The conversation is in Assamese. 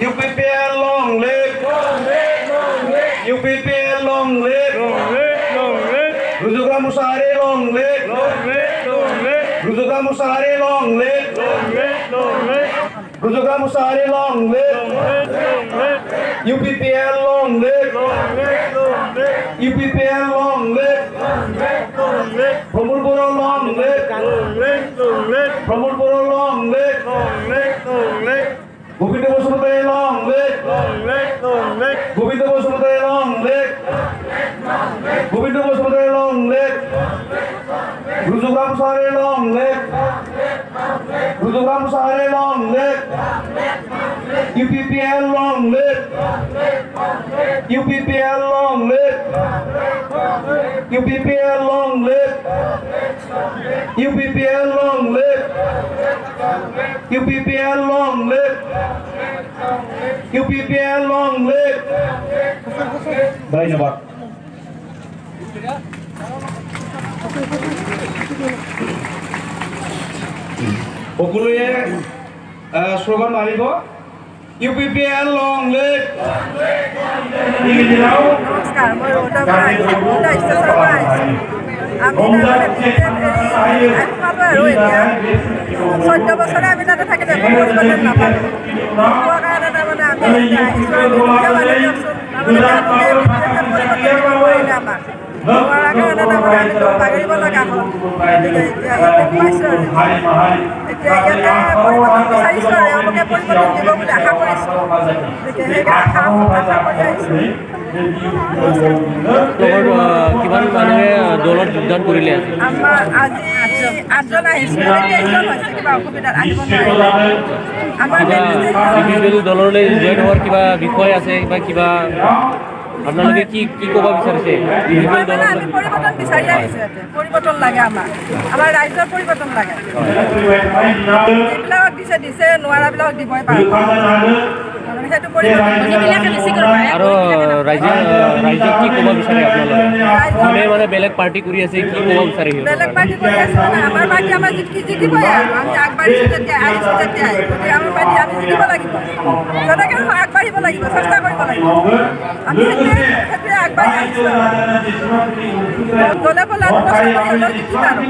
UPPL long live. UPPL long live. Rujukan Musari long live. Rujukan Musari long live. Rujukan Musari long live. UPPL long live. UPPL long live. Pramodpura long live. Pramodpura long live. Govinda Basumatari long live. Govinda Basumatari long live. Govinda Basumatari long live. Rujukan Musari long live. Rujukan Musari long live. UPPL long live. UPPL long live. UPPL long live. UPPL long live. UPPL long live. UPPL long live. ধন্যবাদ। সকলোৱে শ্লোগান মাৰিব। UPPL long live. নমস্কাৰ, মই ৰোডৰ পৰা আহিছোঁ, ষ্টেচনৰ পৰা আহিছোঁ। আমি আৰু এতিয়া 14 বছৰে আমি তাতে থাকিলে একো পৰিৱৰ্তন নাপালোঁ। নোপোৱাৰ কাৰণে তাৰমানে আমি এতিয়া আহিছোঁ আৰু দিয়কচোন পৰিৱৰ্তন কৰিলে আমাক নোপোৱাৰ কাৰণে তাৰমানে আমি বাগৰিব লগা হ'ল। গতিকে এতিয়া ইয়াতে পাইছোঁ আৰু এতিয়া ইয়াতে পৰিৱৰ্তন বিচাৰিছোঁ আৰু এওঁলোকে পৰিৱৰ্তন দিব বুলি আশা কৰিছোঁ। গতিকে সেই আশা কৰি আহিছোঁ। কিমান মানুহে দলত যোগদান কৰিলে? আমাৰ আজি 8জন আহিছোঁ, 23জন হৈছে কিবা অসুবিধাত আহিব নোৱাৰিলে। আমাৰ ইণ্ডিভিজুৱেল দললৈ জইন হোৱাৰ কিবা বিষয় আছে বা কিবা আপোনালোকে কি ক'ব বিচাৰিছে? আমি পৰিৱৰ্তন বিচাৰি আহিছোঁ ইয়াতে, পৰিৱৰ্তন লাগে আমাৰ ৰাজ্যৰ পৰিৱৰ্তন লাগে। যিবিলাকক দিছে নোৱাৰাবিলাকক দিবই পাৰে। সেইটো পৰিৱৰ্তন আৰু ৰাইজক কি ক'ব বিচাৰে আপোনালোকে? মানে বেলেগ পাৰ্টি কৰি আছে, কি ক'ব বিচাৰে? বেলেগ পাৰ্টি কৰি আছে মানে আমাৰ পাৰ্টি আমাৰ জিকিবই আৰু আমি আগবাঢ়িছোঁ যেতিয়া আহিছোঁ তেতিয়াই গতিকে আমাৰ পাৰ্টি আমি জিকিব লাগিব, যেনেকৈ আগবাঢ়িব লাগিব, চেষ্টা কৰিব লাগিব। আমি সেইটোৱে আগবাঢ়ি আহিছোঁ আৰু গ'লে বোলে 2 বছৰ কৰি হ'লেও জিকিম আৰু।